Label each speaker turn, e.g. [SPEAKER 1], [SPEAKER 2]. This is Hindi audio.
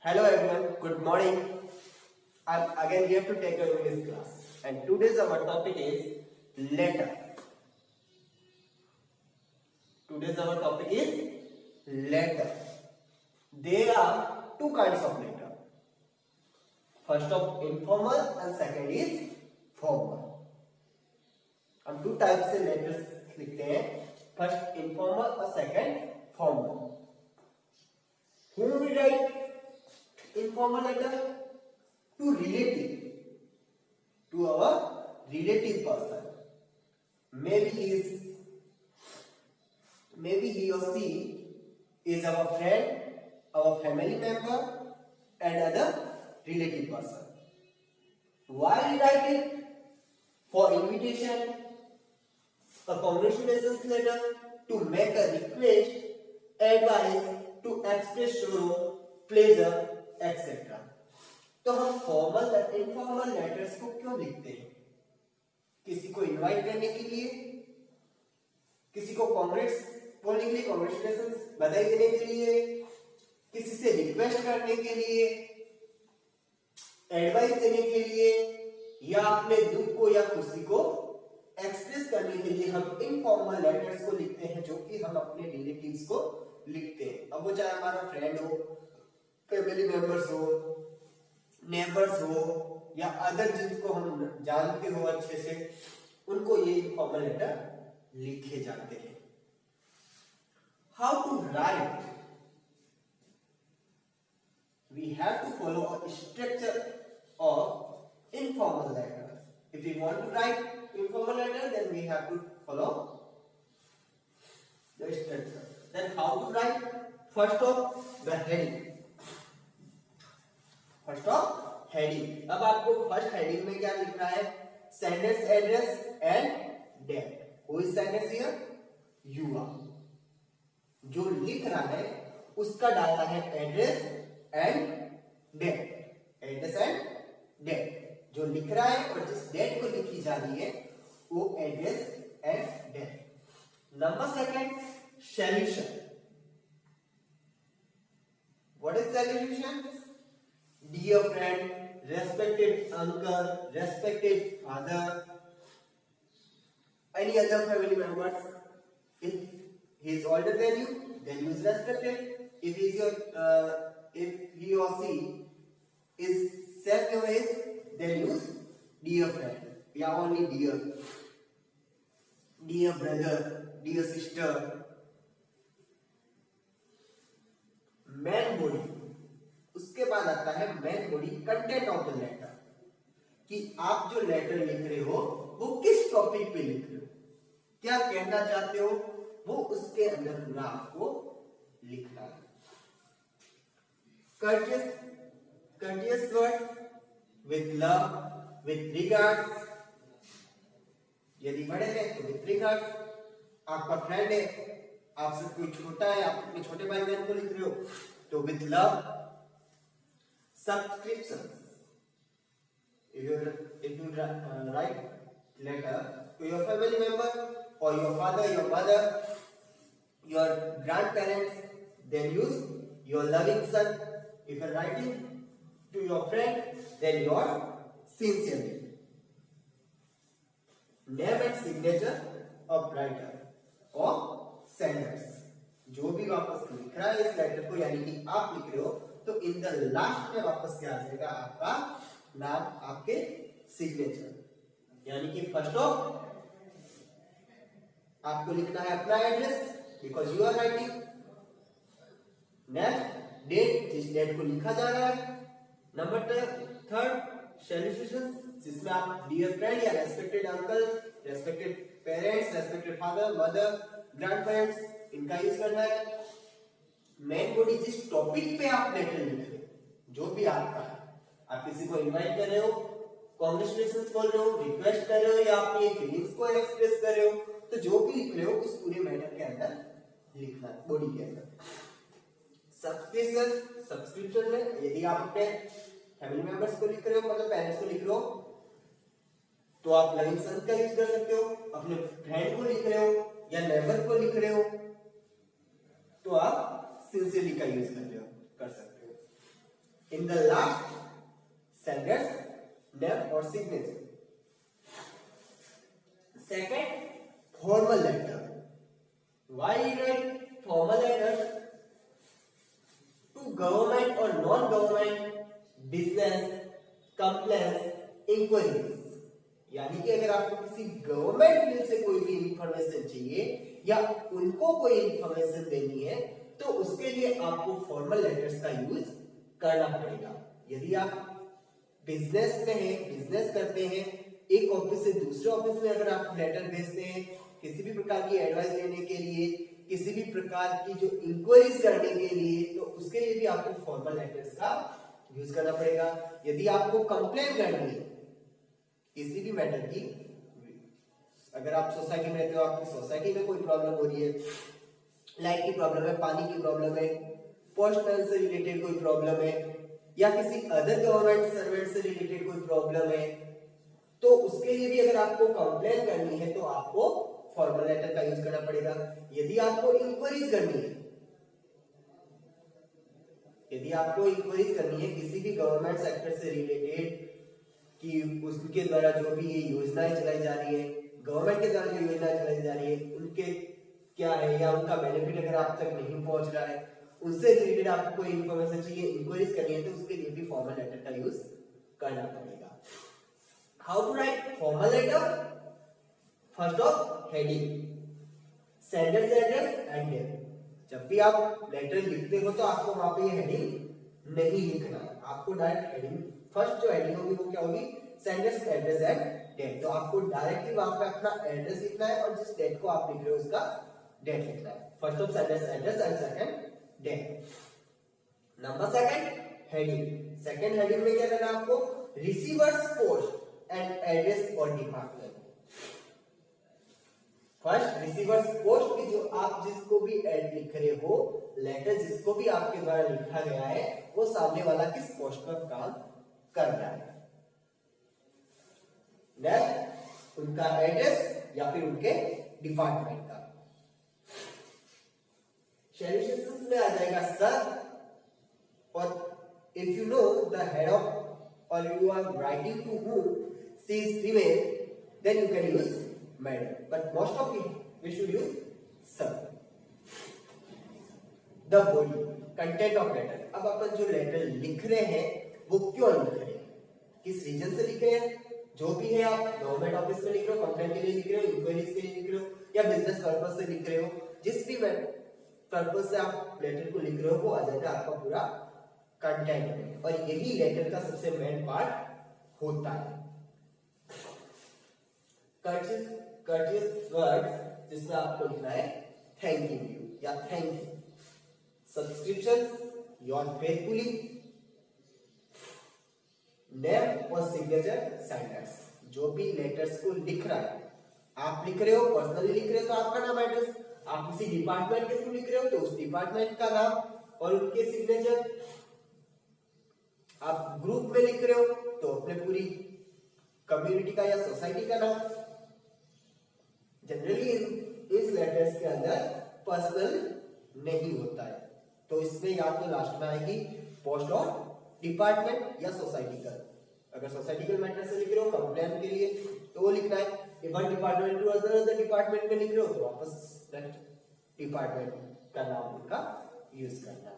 [SPEAKER 1] Hello everyone, good morning. I'm again here to take your English class. And today's our topic is letter. Today's our topic is letter. There are two kinds of letter. First of informal and second is formal. हम two types से letters लिखते हैं. First informal और second formal. Whom we write informal letter? To relative, to our relative person. Maybe he or she is our friend, our family member, and other relative person. Why we write it? For invitation, a congratulations letter, to make a request, advice, to express sorrow, pleasure, etc. तो हम फॉर्मल इनफॉर्मल लेटर्स को क्यों लिखते हैं? किसी को इनवाइट करने के लिए, किसी को कांग्रेट्स बोलने के लिए, कांग्रेचुलेशंस बधाई देने के लिए, किसी से रिक्वेस्ट करने के लिए, एडवाइस देने के लिए, या अपने दुख को या खुशी को एक्सप्रेस करने के लिए हम इनफॉर्मल लेटर्स को लिखते हैं, जो कि हम अपने रिलेटिव्स को लिखते हैं. अब वो चाहे हमारा फ्रेंड हो, फैमिली मेंबर्स हो, नेबर्स हो, या अदर जिनको हम जानते हो अच्छे से, उनको ये इनफॉर्मल लेटर लिखे जाते हैं. How to write? We have to follow a structure of informal letter. If we want to write informal letter, then we have to follow the structure. Then how to write? First of the heading. First of heading. अब आपको फर्स्ट हेडिंग में क्या लिखना है? Sender's address and date. Who is sender's here? You are. जो लिख रहा है उसका डालना है address and date. Address and date. जो लिख रहा है और जिस डेट को लिखी जा रही है वो address and date. Number second, solution. What is solution? Dear friend, respected uncle, respected father, any other family members. If he is older than you, then use respected. If he or she is same your age, then use dear friend. Yeah, only dear. Dear brother, dear sister. Man body. उसके बाद आता है main body, content of the letter. कि आप जो लेटर लिख रहे हो वो किस टॉपिक पे लिख रहे हो, क्या कहना चाहते हो, वो उसके अंदर पूरा आपको लिखना है. courteous words with love, with regards. यदि बड़े हैं तो with regards. आपका फ्रेंड है, आपसे कोई छोटा है, आप अपने छोटे भाई बहन को लिख रहे हो तो with love. Subscription. If you write letter to your family member or your father, your mother, your grandparents, then use your loving son. If you are writing to your friend, then your sincerely. Name and signature of writer or senders. जो भी वापस लिख रहा है इस लेटर को, यानी कि आप लिख रहे हो, तो इन द लास्ट में वापस क्या आ जाएगा? आपका नाम, आपके सिग्नेचर. यानी कि फर्स्ट ऑफ आपको लिखना है अपना address, because you are writing. Next date, जिस डेट को लिखा जा रहा है. नंबर थर्ड, सैल्यूटेशन, जिसमें आप डियर फ्रेंड या respected uncle, respected parents, respected father, mother, grand parents, इनका यूज करना है. मेन बॉडी, जिस टॉपिक पे आप लेटर लिख रहे हो, जो भी आपका है, आप किसी को इनवाइट कर रहे हो, कांग्रेचुलेशंस बोल रहे हो, रिक्वेस्ट कर रहे हो, या अपनी फीलिंग्स को एक्सप्रेस कर रहे हो, तो जो भी लिख रहे हो उस पूरे मैटर के अंदर लिखना है, बॉडी के अंदर. सब्सक्रिप्शन में यदि आप अपने फैमिली मेंबर्स को लिख रहे हो, मतलब पेरेंट्स को लिख रहे हो, तो आप लविंग सन का यूज कर सकते हो. अपने फ्रेंड को लिख रहे हो या नेबर को लिख रहे हो, तो आप सिंसियरली का यूज कर सकते हो. In the last, sender's name or signature. Second, formal letter. Why write formal letters? To government or non-government, business, complaints, inquiries. यानी कि अगर आपको किसी गवर्नमेंट फील्ड से कोई भी इंफॉर्मेशन चाहिए या उनको कोई इंफॉर्मेशन देनी है तो उसके लिए आपको फॉर्मल लेटर्स का यूज करना पड़ेगा। यदि आप बिजनेस में हैं, बिजनेस करते हैं, एक ऑफिस से दूसरे ऑफिस में अगर आप लेटर भेजते हैं किसी भी प्रकार की एडवाइस लेने के लिए, किसी भी प्रकार की जो इंक्वायरीज करने के लिए, तो उसके लिए भी आपको फॉर्मल लेटर्स का यूज करना पड़ेगा। यदि आपको कंप्लेन करनी है किसी भी मैटर की, अगर आप सोसाइटी में रहते हो, आपकी सोसाइटी में कोई प्रॉब्लम हो रही है, लाइट की प्रॉब्लम है, पानी की प्रॉब्लम है, पोस्टमैन से रिलेटेड कोई प्रॉब्लम है या किसी अदर गवर्नमेंट सर्वेंट से रिलेटेड कोई प्रॉब्लम है, तो उसके लिए भी अगर आपको कंप्लेन करनी है तो आपको फॉर्मल लेटर का यूज करना पड़ेगा। यदि आपको इंक्वायरीज करनी है, यदि आपको इंक्वायरीज करनी है किसी भी गवर्नमेंट सेक्टर से रिलेटेड कि उसके द्वारा जो भी ये योजनाएं चलाई जा रही है, गवर्नमेंट के द्वारा जो योजनाएं चलाई जा रही है उनके क्या है या उनका बेनिफिट अगर आप तक नहीं पहुंच रहा है, उससे रिलेटेड आपको कोई इंफॉर्मेशन चाहिए, इंक्वायरीज करनी है, तो उसके लिए भी फॉर्मल लेटर का यूज करना पड़ेगा। How to write formal letter? First of, heading, sender's address and name. जब भी आप लेटर लिखते हो तो आपको वहां पे हेडिंग नहीं लिखना है, आपको डायरेक्ट हेडिंग, फर्स्ट जो हेडिंग होगी वो क्या होगी? Sender's address and date. तो आपको डायरेक्टली वहां पे अपना एड्रेस लिखना है और जिस डेट को आप लिख रहे हो उसका डेट लिखना है। First of sender's address and second date. Number second, heading. Second heading में क्या करना है आपको? रिसीवर्स पोस्ट एंड एड्रेस और डिपार्टमेंट। फर्स्ट, रिसीवर्स पोस्ट की जो आप जिसको भी एड लिख रहे हो, लेटर जिसको भी आपके द्वारा लिखा गया है, वो सामने वाला किस पोस्ट पर काम कर रहा है। नेक्स्ट, उनका एड्रेस या फिर उनके डिपार्टमेंट का। सॉल्यूशंस में आ जाएगा सर, और if you know the head of और you are writing to whom she is female, then you can use madam, but most of it we should use sir. The body, content of letter. अब अपन जो लेटर लिख रहे हैं वो क्यों लिख रहे हैं, किस रीजन से लिख रहे हैं, जो भी है, आप गवर्नमेंट ऑफिस में लिख रहे हो, कंप्लेंट के लिए लिख रहे हो, इंक्वायरीज के लिए लिख रहे हो या बिजनेस पर्पस से लिख रहे हो, जिस भी पर्पस से आप लेटर को लिख रहे हो वो आ जाएगा आपका पूरा कंटेंट में, और यही लेटर का सबसे मेन पार्ट होता है। कर्टियस वर्ड्स, जिसमें आपको लिखना है थैंक यू या thank you. Subscription, your faithfully, name और सिग्नेचर सेंडर्स। जो भी लेटर्स को लिख रहा है, आप लिख रहे हो, पर्सनली लिख रहे हो तो आपका नाम, एड्रेस, आप किसी डिपार्टमेंट के थ्रू लिख रहे हो तो उस डिपार्टमेंट का नाम और उनके सिग्नेचर, आप ग्रुप में लिख रहे हो तो अपने पूरी कम्युनिटी का या सोसाइटी का नाम। जनरली इस लेटर्स के अंदर पर्सनल नहीं होता है, तो इसमें या तो लास्ट में आएगी पोस्ट और डिपार्टमेंट या सोसाइटी का। अगर सोसाइटिकल मैटर से लिख रहे हो कंप्लेन के लिए तो वो लिखना है, one department to other department में लिख रहे हो तो वापस डिपार्टमेंट का नाम उनका यूज करना है।